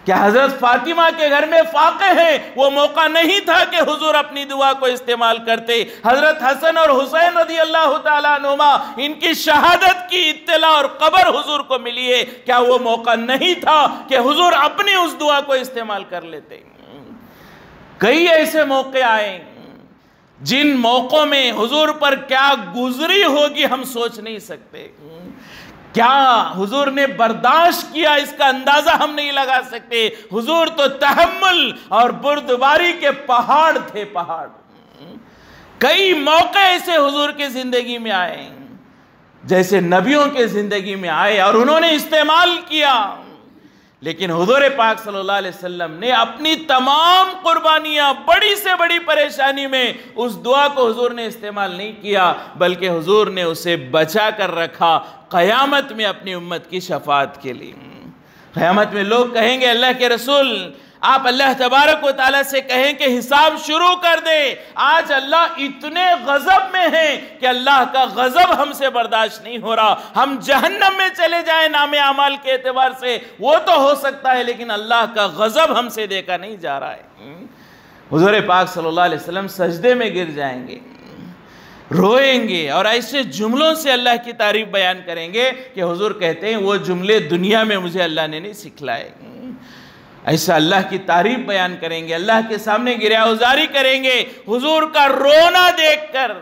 کیا حضرت فاطمہ کے گھر میں فاقے ہیں، وہ موقع نہیں تھا کہ حضور اپنی دعا کو استعمال کرتے؟ حضرت حسن اور حسین رضی اللہ تعالیٰ عنہما، ان کی شہادت کی اطلاع اور قبر حضور کو ملی ہے، کیا وہ موقع نہیں تھا کہ حضور اپنی اس دعا کو استعمال کر لیتے؟ کئی ایسے موقع آئے جن موقعوں میں حضور پر کیا گزری ہوگی ہم سوچ نہیں سکتے، کیا حضور نے برداشت کیا اس کا اندازہ ہم نہیں لگا سکتے۔ حضور تو تحمل اور بردباری کے پہاڑ تھے، پہاڑ۔ کئی موقع ایسے حضور کے زندگی میں آئے جیسے نبیوں کے زندگی میں آئے اور انہوں نے استعمال کیا، لیکن حضور پاک صلی اللہ علیہ وسلم نے اپنی تمام قربانیاں، بڑی سے بڑی پریشانی میں اس دعا کو حضور نے استعمال نہیں کیا، بلکہ حضور نے اسے بچا کر رکھا قیامت میں اپنی امت کی شفاعت کے لیے۔ قیامت میں لوگ کہیں گے اللہ کے رسول آپ اللہ تبارک و تعالیٰ سے کہیں کہ حساب شروع کر دے، آج اللہ اتنے غضب میں ہیں کہ اللہ کا غضب ہم سے برداشت نہیں ہو رہا، ہم جہنم میں چلے جائیں نام اعمال کے اعتبار سے وہ تو ہو سکتا ہے، لیکن اللہ کا غضب ہم سے دیکھا نہیں جا رہا ہے۔ حضور پاک صلی اللہ علیہ وسلم سجدے میں گر جائیں گے، روئیں گے اور ایسے جملوں سے اللہ کی تعریف بیان کریں گے کہ حضور کہتے ہیں وہ جملے دنیا میں مجھے اللہ نے نہیں سکھلائے۔ ایسا اللہ کی تعریف بیان کریں گے، اللہ کے سامنے گریہوزاری کریں گے، حضور کا رونا دیکھ کر،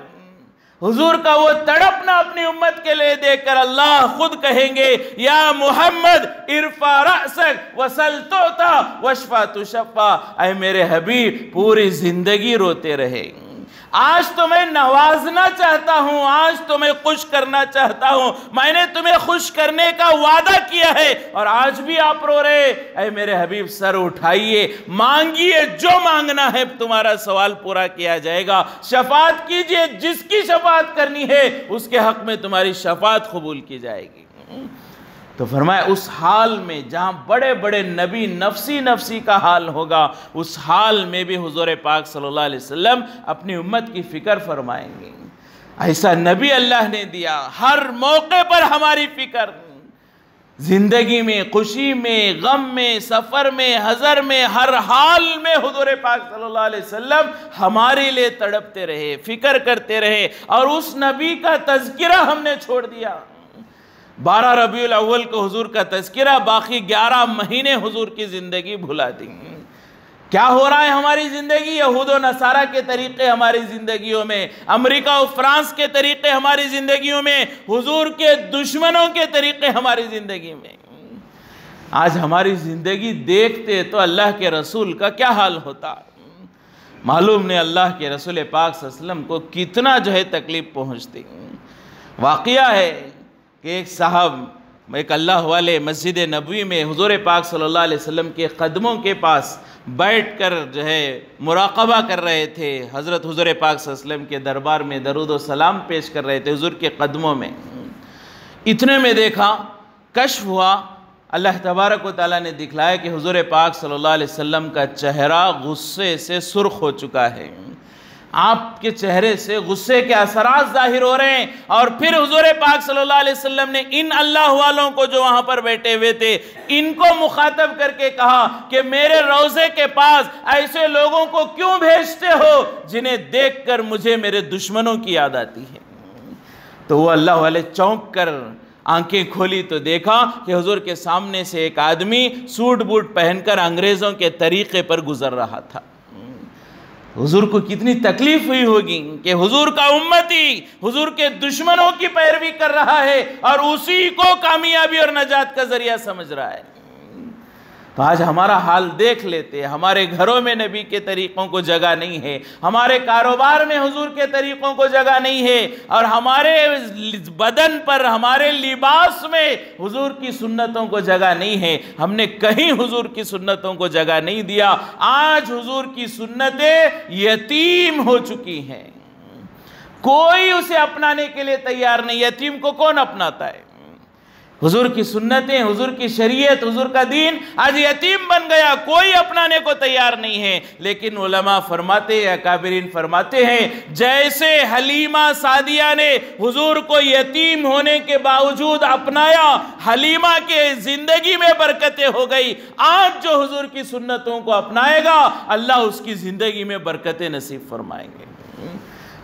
حضور کا وہ تڑپنا اپنی امت کے لئے دیکھ کر اللہ خود کہیں گے یا محمد ارفع رأسک وسل تعطا واشفع تشفع، اے میرے حبیب پوری زندگی روتے رہے، آج تو میں نوازنا چاہتا ہوں، آج تو میں خوش کرنا چاہتا ہوں، میں نے تمہیں خوش کرنے کا وعدہ کیا ہے اور آج بھی آپ رو رہے، اے میرے حبیب سر اٹھائیے، مانگیے، جو مانگنا ہے تمہارا سوال پورا کیا جائے گا، شفاعت کیجئے، جس کی شفاعت کرنی ہے اس کے حق میں تمہاری شفاعت قبول کی جائے گی۔ تو فرمایا اس حال میں جہاں بڑے بڑے نبی نفسی کا حال ہوگا، اس حال میں بھی حضور پاک صلی اللہ علیہ وسلم اپنی امت کی فکر فرمائیں گے۔ ایسا نبی اللہ نے دیا، ہر موقع پر ہماری فکر، زندگی میں، خوشی میں، غم میں، سفر میں، حضر میں، ہر حال میں حضور پاک صلی اللہ علیہ وسلم ہمارے لئے تڑپتے رہے، فکر کرتے رہے، اور اس نبی کا تذکرہ ہم نے چھوڑ دیا۔ 12 ربیع الاول کو حضور کا تذکرہ، باقی 11 مہینے حضور کی زندگی بھلا دیں۔ کیا ہو رہا ہے ہماری زندگی؟ یہود و نصارہ کے طریقے ہماری زندگیوں میں، امریکہ و فرانس کے طریقے ہماری زندگیوں میں، حضور کے دشمنوں کے طریقے ہماری زندگی میں۔ آج ہماری زندگی دیکھتے تو اللہ کے رسول کا کیا حال ہوتا، معلوم نہیں اللہ کے رسول پاک صلی اللہ علیہ وسلم کو کتنا تکلیف پہنچتی۔ واقعہ ہے کہ ایک صاحب ایک اللہ والے مسجد نبوی میں حضور پاک صلی اللہ علیہ وسلم کے قدموں کے پاس بیٹھ کر جو ہے مراقبہ کر رہے تھے، حضور پاک صلی اللہ علیہ وسلم کے دربار میں درود و سلام پیش کر رہے تھے حضور کے قدموں میں۔ اتنے میں دیکھا، کشف ہوا، اللہ تبارک و تعالیٰ نے دکھلایا کہ حضور پاک صلی اللہ علیہ وسلم کا چہرہ غصے سے سرخ ہو چکا ہے، آپ کے چہرے سے غصے کے اثرات ظاہر ہو رہے ہیں۔ اور پھر حضور پاک صلی اللہ علیہ وسلم نے ان اللہ والوں کو جو وہاں پر بیٹھے ہوئے تھے ان کو مخاطب کر کے کہا کہ میرے روضے کے پاس ایسے لوگوں کو کیوں بھیجتے ہو جنہیں دیکھ کر مجھے میرے دشمنوں کی یاد آتی ہے۔ تو وہ اللہ والے چونک کر آنکھیں کھولی تو دیکھا کہ حضور کے سامنے سے ایک آدمی سوٹ بوٹ پہن کر انگریزوں کے طریقے پر گزر رہا تھا۔ حضور کو کتنی تکلیف ہوئی ہوگی کہ حضور کا امتی حضور کے دشمنوں کی پیروی کر رہا ہے اور اسی کو کامیابی اور نجات کا ذریعہ سمجھ رہا ہے۔ تو آج ہمارا حال دیکھ لیتے ہیں، ہمارے گھروں میں نبی کے طریقوں کو جگہ نہیں ہے، ہمارے کاروبار میں حضور کے طریقوں کو جگہ نہیں ہے، اور ہمارے بدن پر ہمارے لباس میں حضور کی سنتوں کو جگہ نہیں ہے۔ ہم نے کہیں حضور کی سنتوں کو جگہ نہیں دیا۔ آج حضور کی سنتیں یتیم ہو چکی ہیں، کوئی اسے اپنانے کے لیے تیار نہیں۔ یتیم کو کون اپناتا ہے؟ حضور کی سنتیں، حضور کی شریعت، حضور کا دین آج یتیم بن گیا، کوئی اپنانے کو تیار نہیں ہے۔ لیکن علماء فرماتے ہیں، اکابرین فرماتے ہیں، جیسے حلیمہ سعدیہ نے حضور کو یتیم ہونے کے باوجود اپنایا، حلیمہ کے زندگی میں برکتیں ہو گئی، آج جو حضور کی سنتوں کو اپنائے گا اللہ اس کی زندگی میں برکتیں نصیب فرمائیں گے۔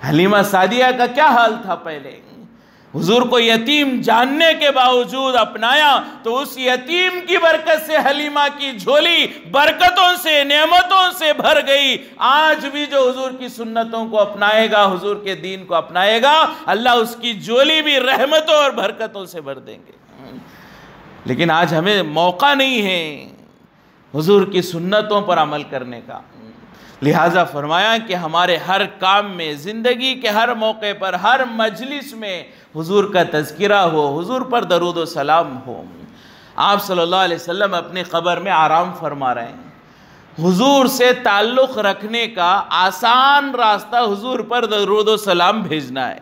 حلیمہ سعدیہ کا کیا حال تھا پہلے؟ حضور کو یتیم جاننے کے باوجود اپنایا تو اس یتیم کی برکت سے حلیمہ کی جھولی برکتوں سے، نعمتوں سے بھر گئی۔ آج بھی جو حضور کی سنتوں کو اپنائے گا، حضور کے دین کو اپنائے گا، اللہ اس کی جھولی بھی رحمتوں اور برکتوں سے بھر دیں گے۔ لیکن آج ہمیں موقع نہیں ہے حضور کی سنتوں پر عمل کرنے کا، لہٰذا فرمایا کہ ہمارے ہر کام میں، زندگی کے ہر موقع پر، ہر مجلس میں حضور کا تذکرہ ہو، حضور پر درود و سلام ہو۔ آپ صلی اللہ علیہ وسلم اپنی قبر میں آرام فرما رہے ہیں، حضور سے تعلق رکھنے کا آسان راستہ حضور پر درود و سلام بھیجنا ہے۔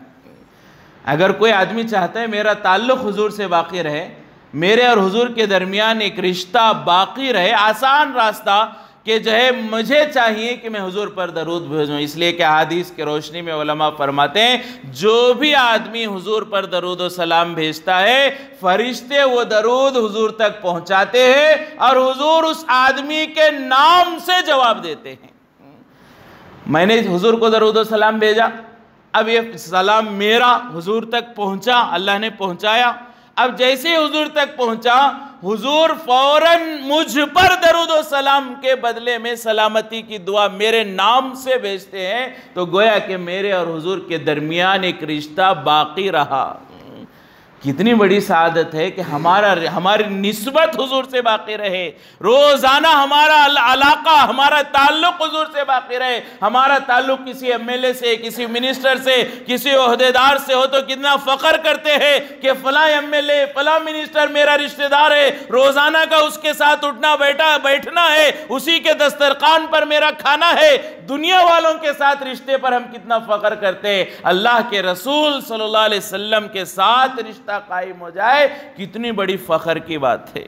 اگر کوئی آدمی چاہتا ہے میرا تعلق حضور سے باقی رہے، میرے اور حضور کے درمیان ایک رشتہ باقی رہے، آسان راستہ کہ جو ہے مجھے چاہیے کہ میں حضور پر درود بھیجوں، اس لیے کہ احادیث کی روشنی میں علماء فرماتے ہیں جو بھی آدمی حضور پر درود و سلام بھیجتا ہے فرشتے وہ درود حضور تک پہنچاتے ہیں اور حضور اس آدمی کے نام سے جواب دیتے ہیں۔ میں نے حضور کو درود و سلام بھیجا، اب یہ سلام میرا حضور تک پہنچا، اللہ نے پہنچایا، اب جیسے حضور تک پہنچا حضور فوراً مجھ پر درود و سلام کے بدلے میں سلامتی کی دعا میرے نام سے بھیجتے ہیں، تو گویا کہ میرے اور حضور کے درمیان ایک رشتہ باقی رہا۔ کتنی بڑی سعادت ہے کہ ہماری نسبت حضور سے باقی رہے، روزانہ ہمارا علاقہ، ہمارا تعلق حضور سے باقی رہے۔ ہمارا تعلق کسی ایم ایل اے سے، کسی منسٹر سے، کسی عہدیدار سے ہو تو کتنا فخر کرتے ہیں کہ فلاں ایم ایل اے، فلاں منسٹر میرا رشتہ دار ہے، روزانہ کا اس کے ساتھ اٹھنا بیٹھنا ہے، اسی کے دسترخوان پر میرا کھانا ہے۔ دنیا والوں کے ساتھ رشتے پر ہم کتنا فخر کرتے ہیں، اللہ کے رسول صلی اللہ علیہ وسلم کے ساتھ رشتہ قائم ہو جائے کتنی بڑی فخر کی بات ہے۔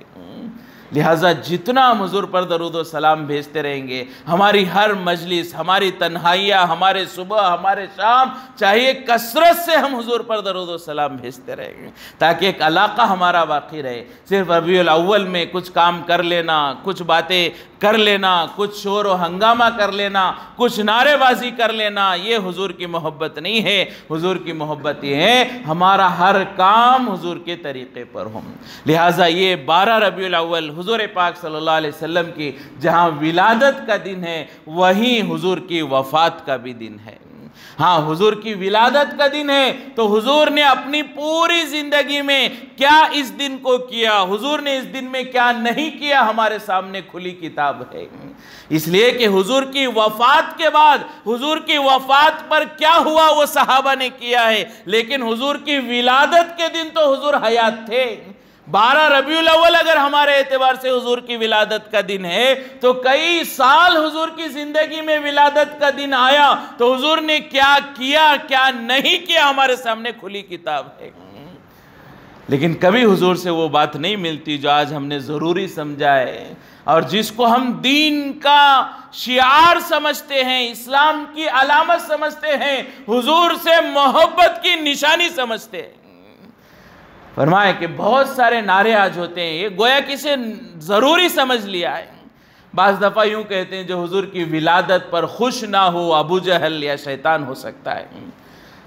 لہٰذا جتنا ہم حضور پر درود و سلام بھیجتے رہیں گے، ہماری ہر مجلس، ہماری تنہائیاں، ہمارے صبح، ہمارے شام، چاہیے کثرت سے ہم حضور پر درود و سلام بھیجتے رہیں گے تاکہ ایک علاقہ ہمارا باقی رہے۔ صرف ربیع الاول میں کچھ کام کر لینا، کچھ باتیں کر لینا، کچھ شور و ہنگامہ کر لینا، کچھ نعرے بازی کر لینا، یہ حضور کی محبت نہیں ہے۔ حضور کی محبت یہ ہے ہمارا ہر کام حضور کے طریقے پر ہو۔ لہٰذا یہ 12 ربیع الاول حضور پاک صلی اللہ علیہ وسلم کی جہاں ولادت کا دن ہے وہیں حضور کی وفات کا بھی دن ہے۔ ہاں حضور کی ولادت کا دن ہے تو حضور نے اپنی پوری زندگی میں کیا اس دن کو کیا، حضور نے اس دن میں کیا نہیں کیا، ہمارے سامنے کھلی کتاب ہے۔ اس لیے کہ حضور کی وفات کے بعد حضور کی وفات پر کیا ہوا وہ صحابہ نے کیا ہے، لیکن حضور کی ولادت کے دن تو حضور حیات تھے۔ 12 ربیع الاول اگر ہمارے اعتبار سے حضور کی ولادت کا دن ہے تو کئی سال حضور کی زندگی میں ولادت کا دن آیا تو حضور نے کیا کیا کیا نہیں کیا ہمارے سامنے کھلی کتاب ہے. لیکن کبھی حضور سے وہ بات نہیں ملتی جو آج ہم نے ضروری سمجھا ہے اور جس کو ہم دین کا شعار سمجھتے ہیں، اسلام کی علامت سمجھتے ہیں، حضور سے محبت کی نشانی سمجھتے ہیں. فرمائے کہ بہت سارے نعرے آج ہوتے ہیں، یہ گویا کسی ضروری سمجھ لیا ہے. بعض دفعہ یوں کہتے ہیں جو حضور کی ولادت پر خوش نہ ہو ابو جہل یا شیطان ہو سکتا ہے.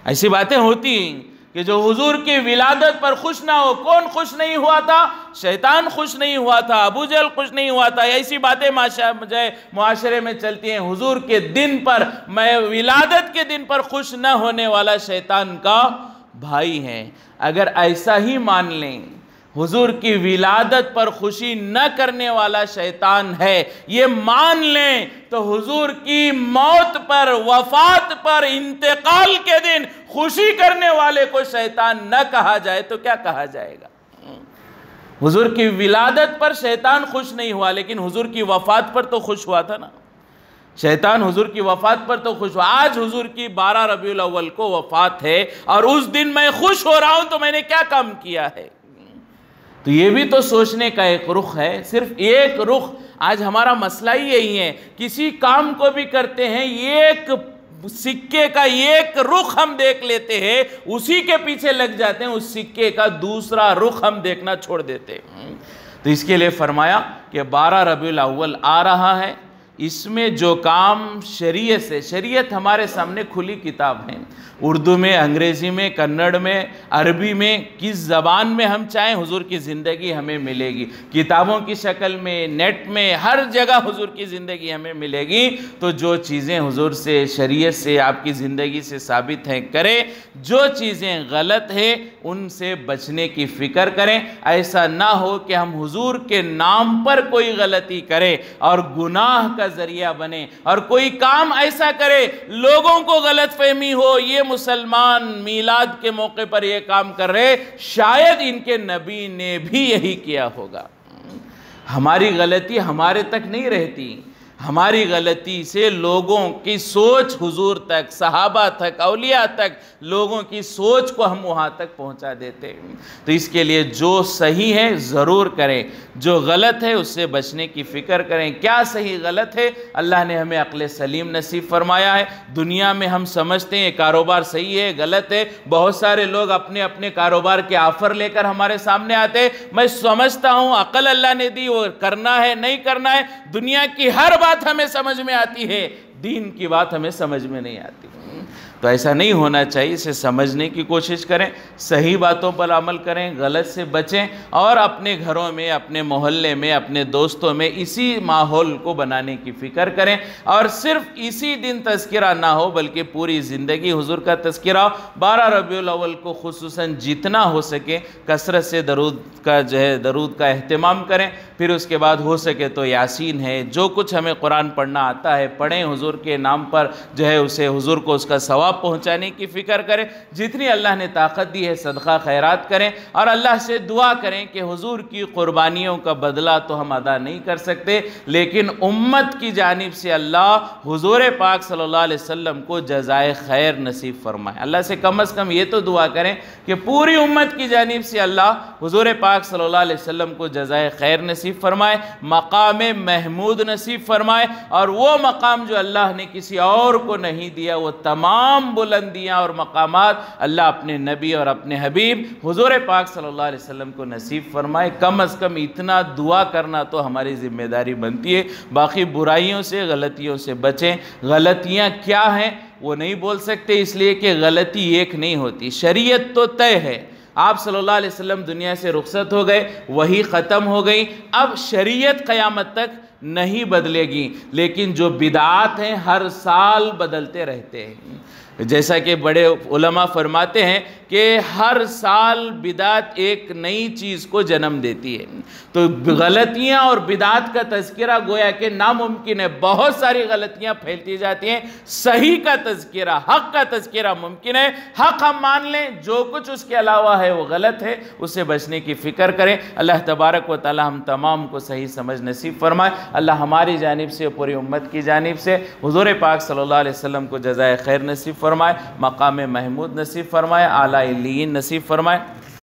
ایسی باتیں ہوتی ہیں کہ جو حضور کی ولادت پر خوش نہ ہو. کون خوش نہیں ہوا تھا؟ شیطان خوش نہیں ہوا تھا، ابو جہل خوش نہیں ہوا تھا. ایسی باتیں معاشرے میں چلتی ہیں. حضور کے دن پر، میں ولادت کے دن پر خوش نہ ہونے والا شیطان کا بھائی ہے. اگر ایسا ہی مان لیں حضور کی ولادت پر خوشی نہ کرنے والا شیطان ہے، یہ مان لیں تو حضور کی موت پر، وفات پر، انتقال کے دن خوشی کرنے والے کو شیطان نہ کہا جائے تو کیا کہا جائے گا؟ حضور کی ولادت پر شیطان خوش نہیں ہوا لیکن حضور کی وفات پر تو خوش ہوا تھا نا. شیطان حضور کی وفات پر تو خوش ہوا. آج حضور کی 12 ربیع الاول کو وفات ہے اور اس دن میں خوش ہو رہا ہوں تو میں نے کیا کام کیا ہے؟ تو یہ بھی تو سوچنے کا ایک رخ ہے، صرف ایک رخ. آج ہمارا مسئلہ ہی یہی ہے، کسی کام کو بھی کرتے ہیں ایک سکے کا ایک رخ ہم دیکھ لیتے ہیں، اسی کے پیچھے لگ جاتے ہیں، اس سکے کا دوسرا رخ ہم دیکھنا چھوڑ دیتے ہیں. تو اس کے لیے فرمایا کہ 12 ربیع الاول آ رہا ہے، اس میں جو کام شریعت سے، شریعت ہمارے سامنے کھلی کتاب ہے، اردو میں، انگریزی میں، کنڑ میں، عربی میں، کس زبان میں ہم چاہیں حضور کی زندگی ہمیں ملے گی. کتابوں کی شکل میں، نیٹ میں، ہر جگہ حضور کی زندگی ہمیں ملے گی. تو جو چیزیں حضور سے، شریعت سے، آپ کی زندگی سے ثابت ہیں کریں، جو چیزیں غلط ہیں ان سے بچنے کی فکر کریں. ایسا نہ ہو کہ ہم حضور کے نام پر کوئی غلطی کریں اور گناہ کا ذریعہ بنے، اور کوئی کام ایسا کرے لوگوں کو غلط فہمی ہو یہ مسلمان میلاد کے موقع پر یہ کام کر رہے، شاید ان کے نبی نے بھی یہی کیا ہوگا. ہماری غلطی ہمارے تک نہیں رہتی، ہماری غلطی سے لوگوں کی سوچ حضور تک، صحابہ تک، اولیاء تک، لوگوں کی سوچ کو ہم وہاں تک پہنچا دیتے ہیں. تو اس کے لیے جو صحیح ہے ضرور کریں، جو غلط ہے اس سے بچنے کی فکر کریں. کیا صحیح غلط ہے؟ اللہ نے ہمیں عقل سلیم نصیب فرمایا ہے. دنیا میں ہم سمجھتے ہیں کاروبار صحیح ہے، غلط ہے. بہت سارے لوگ اپنے اپنے کاروبار کے آفر لے کر ہمارے سامنے آتے ہیں. میں سمجھتا ہوں عقل اللہ نے دی، وہ کرنا ہے نہیں کرنا ہے. دنیا کی ہر بات ہمیں سمجھ میں آتی ہے، دین کی بات ہمیں سمجھ میں نہیں آتی. تو ایسا نہیں ہونا چاہیے. اسے سمجھنے کی کوشش کریں، صحیح باتوں پر عمل کریں، غلط سے بچیں، اور اپنے گھروں میں، اپنے محلے میں، اپنے دوستوں میں اسی ماحول کو بنانے کی فکر کریں. اور صرف اسی دن تذکرہ نہ ہو بلکہ پوری زندگی حضور کا تذکرہ ہو. 12 ربیع الاول کو خصوصاً جتنا ہو سکے کثرت سے درود کا اہتمام کریں. پھر اس کے بعد ہو سکے تو یاسین ہے، جو کچھ ہمیں قرآن پڑھنا آتا ہے پڑھیں. حضور کے نام پر اسے حضور کو اس کا ثواب پہنچانے کی فکر کریں. جتنی اللہ نے طاقت دی ہے صدقہ خیرات کریں، اور اللہ سے دعا کریں کہ حضور کی قربانیوں کا بدلہ تو ہم ادا نہیں کر سکتے، لیکن امت کی جانب سے اللہ حضور پاک صلی اللہ علیہ وسلم کو جزائے خیر نصیب فرمائے. اللہ سے کم از کم یہ تو دعا کریں کہ پوری امت کی جانب سے اللہ حضور پاک صلی اللہ علیہ وسلم کو جزائے خیر نصیب فرمائے، مقام محمود نصیب فرمائے. اور وہ مقام جو اللہ نے کسی اور کو نہیں دیا، وہ تمام بلندیاں اور مقامات اللہ اپنے نبی اور اپنے حبیب حضور پاک صلی اللہ علیہ وسلم کو نصیب فرمائے. کم از کم اتنا دعا کرنا تو ہماری ذمہ داری بنتی ہے. باقی برائیوں سے، غلطیوں سے بچیں. غلطیاں کیا ہیں وہ نہیں بول سکتے، اس لیے کہ غلطی ایک نہیں ہوتی. شریعت تو طے ہے. آپ صلی اللہ علیہ وسلم دنیا سے رخصت ہو گئے، وہی ختم ہو گئی. اب شریعت قیامت تک نہیں بدلے گی، لیکن جو بدعات ہیں ہر سال بدلتے رہتے ہیں. جیسا کہ بڑے علماء فرماتے ہیں کہ ہر سال بدعت ایک نئی چیز کو جنم دیتی ہے، تو غلطیاں اور بدعت کا تذکرہ گویا کہ ناممکن ہے، بہت ساری غلطیاں پھیلتی جاتی ہیں، صحیح کا تذکرہ، حق کا تذکرہ ممکن ہے، حق ہم مان لیں، جو کچھ اس کے علاوہ ہے وہ غلط ہے، اس سے بچنے کی فکر کریں۔ اللہ تبارک و تعالی ہم تمام کو صحیح سمجھ نصیب فرمائے، اللہ ہماری جانب سے پوری امت کی جانب سے حضور پاک صلی اللہ علیہ وسلم کو جزائے خیر نصیب فرمائے، مقام محمود نصیب فرمائے، اعلیٰ علیین نصیب فرمائے۔